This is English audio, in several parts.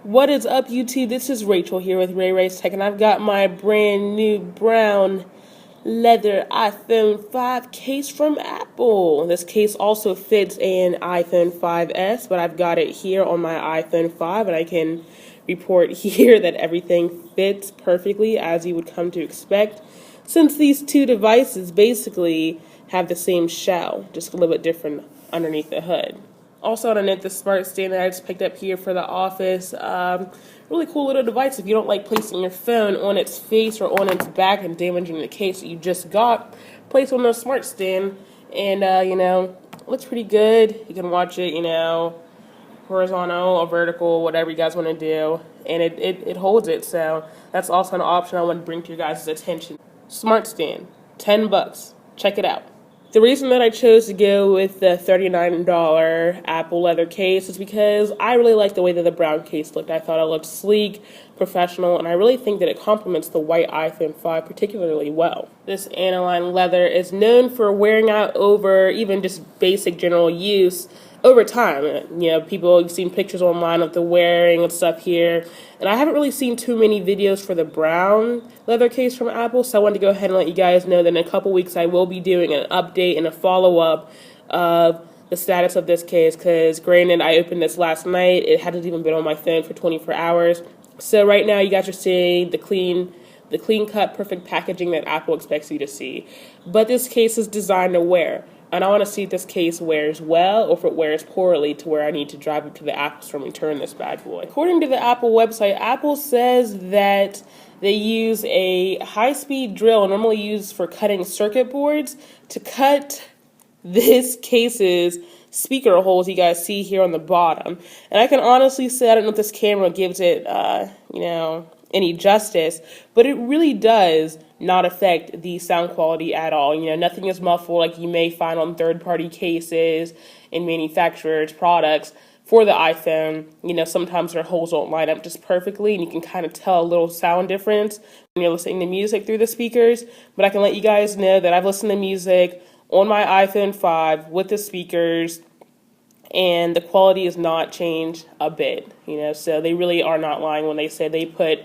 What is up, YouTube? This is Rachel here with Ray Ray's Tech, and I've got my brand new brown leather iPhone 5 case from Apple. This case also fits an iPhone 5S, but I've got it here on my iPhone 5, and I can report here that everything fits perfectly as you would come to expect, since these two devices basically have the same shell, just a little bit different underneath the hood. Also, on a note, the smart stand that I just picked up here for the office, really cool little device if you don't like placing your phone on its face or on its back and damaging the case that you just got. Place on the smart stand, and looks pretty good. You can watch it, horizontal or vertical, whatever you guys want to do, and it holds it. So that's also an option I want to bring to your guys' attention. Smart stand, $10. Check it out. The reason that I chose to go with the $39 Apple leather case is because I really like the way that the brown case looked. I thought it looked sleek, professional, and I really think that it complements the white iPhone 5 particularly well. This aniline leather is known for wearing out over even just basic general use over time. People, you've seen pictures online of the wearing and stuff here, and I haven't really seen too many videos for the brown leather case from Apple, so I wanted to go ahead and let you guys know that in a couple weeks I will be doing an update and a follow-up of the status of this case, because granted, I opened this last night. It hadn't even been on my phone for 24 hours. So right now you guys are seeing the clean cut, perfect packaging that Apple expects you to see. But this case is designed to wear. And I want to see if this case wears well or if it wears poorly to where I need to drive up to the Apple store and return this bad boy. According to the Apple website, Apple says that they use a high-speed drill normally used for cutting circuit boards to cut this case's speaker holes you guys see here on the bottom. And I can honestly say I don't know if this camera gives it, any justice, but it really does not affect the sound quality at all. Nothing is muffled like you may find on third-party cases and manufacturers' products for the iPhone. Sometimes their holes don't line up just perfectly, and you can kind of tell a little sound difference when you're listening to music through the speakers. But I can let you guys know that I've listened to music on my iPhone 5 with the speakers, and the quality has not changed a bit. So they really are not lying when they say they put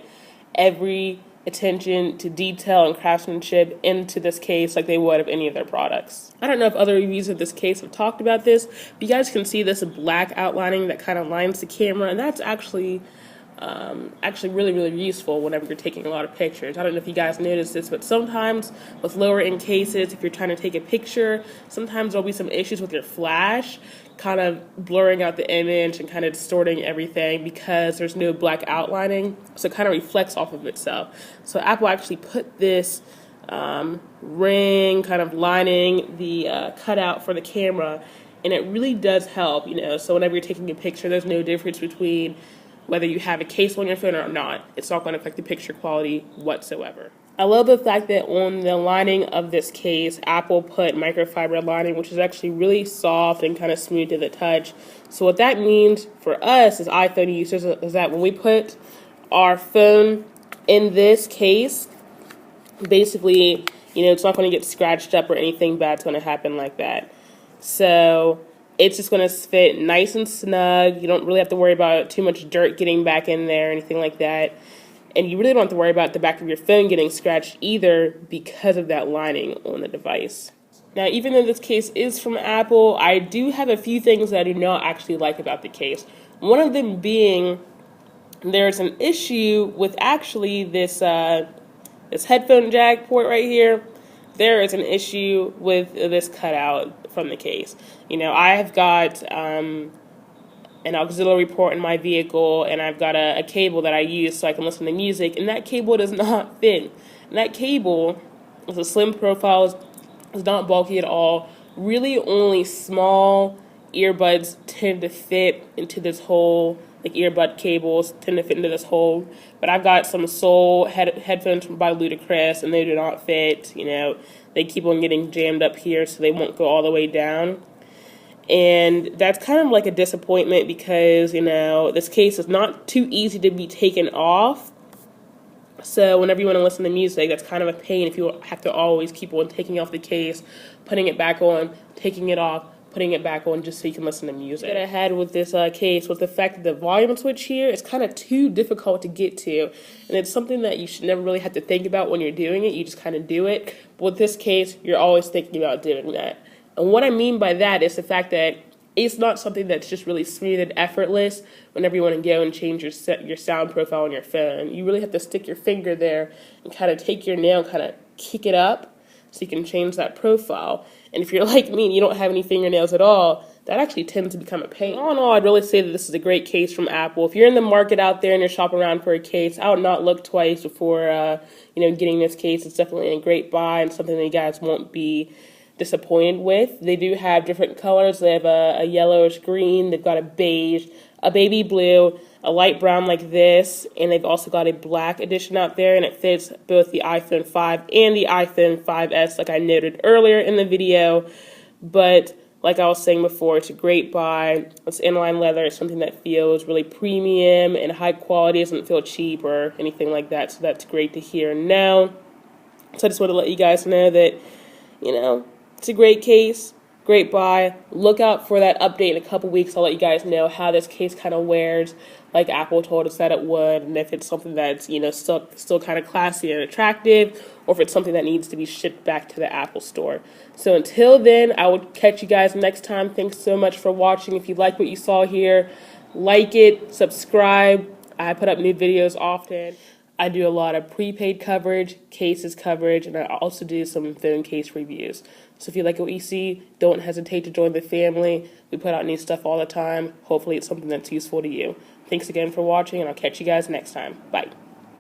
every attention to detail and craftsmanship into this case like they would of any of their products. I don't know if other reviews of this case have talked about this, but you guys can see this black outlining that kind of lines the camera, and that's actually really, really useful whenever you're taking a lot of pictures. I don't know if you guys noticed this, but sometimes with lower end cases, if you're trying to take a picture, sometimes there'll be some issues with your flash kind of blurring out the image and kind of distorting everything because there's no black outlining, so it kind of reflects off of itself. So Apple actually put this ring kind of lining the cutout for the camera, and it really does help, so whenever you're taking a picture, there's no difference between whether you have a case on your phone or not. It's not going to affect the picture quality whatsoever. I love the fact that on the lining of this case, Apple put microfiber lining, which is actually really soft and kind of smooth to the touch. So what that means for us as iPhone users is that when we put our phone in this case, basically, it's not going to get scratched up or anything bad's going to happen like that. So it's just going to fit nice and snug. You don't really have to worry about too much dirt getting back in there or anything like that. And you really don't have to worry about the back of your phone getting scratched either because of that lining on the device. Now, even though this case is from Apple, I do have a few things that I do not actually like about the case. One of them being there's an issue with actually this headphone jack port right here. There is an issue with this cutout from the case. I've got an auxiliary port in my vehicle, and I've got a cable that I use so I can listen to music, and that cable does not fit. And that cable is a slim profile, it's not bulky at all. Really only small earbuds tend to fit into this hole, like earbud cables tend to fit into this hole. But I've got some Soul headphones by Ludacris, and they do not fit. They keep on getting jammed up here, so they won't go all the way down. And that's kind of like a disappointment because, this case is not too easy to be taken off. So whenever you want to listen to music, that's kind of a pain if you have to always keep on taking off the case, putting it back on, taking it off, putting it back on just so you can listen to music. What I had with this case was the fact that the volume switch here is kind of too difficult to get to, and it's something that you should never really have to think about when you're doing it. You just kind of do it. But with this case, you're always thinking about doing that. And what I mean by that is the fact that it's not something that's just really smooth and effortless whenever you want to go and change your sound profile on your phone. You really have to stick your finger there and kind of take your nail and kind of kick it up so you can change that profile. And if you're like me and you don't have any fingernails at all, that actually tends to become a pain. All in all, I'd really say that this is a great case from Apple. If you're in the market out there and you're shopping around for a case, I would not look twice before getting this case. It's definitely a great buy and something that you guys won't be disappointed with. They do have different colors. They have a yellowish green, they've got a beige, a baby blue, a light brown like this, and they've also got a black edition out there, and it fits both the iPhone 5 and the iPhone 5S like I noted earlier in the video. But like I was saying before, it's a great buy. It's inline leather. It's something that feels really premium and high quality. It doesn't feel cheap or anything like that, so that's great to hear now. So I just want to let you guys know that, it's a great case, great buy. Look out for that update in a couple weeks. I'll let you guys know how this case kind of wears like Apple told us that it would, and if it's something that's, still kind of classy and attractive, or if it's something that needs to be shipped back to the Apple store. So until then, I will catch you guys next time. Thanks so much for watching. If you like what you saw here, like it, subscribe. I put up new videos often. I do a lot of prepaid coverage, cases coverage, and I also do some phone case reviews. So if you like what you see, don't hesitate to join the family. We put out new stuff all the time. Hopefully it's something that's useful to you. Thanks again for watching, and I'll catch you guys next time. Bye.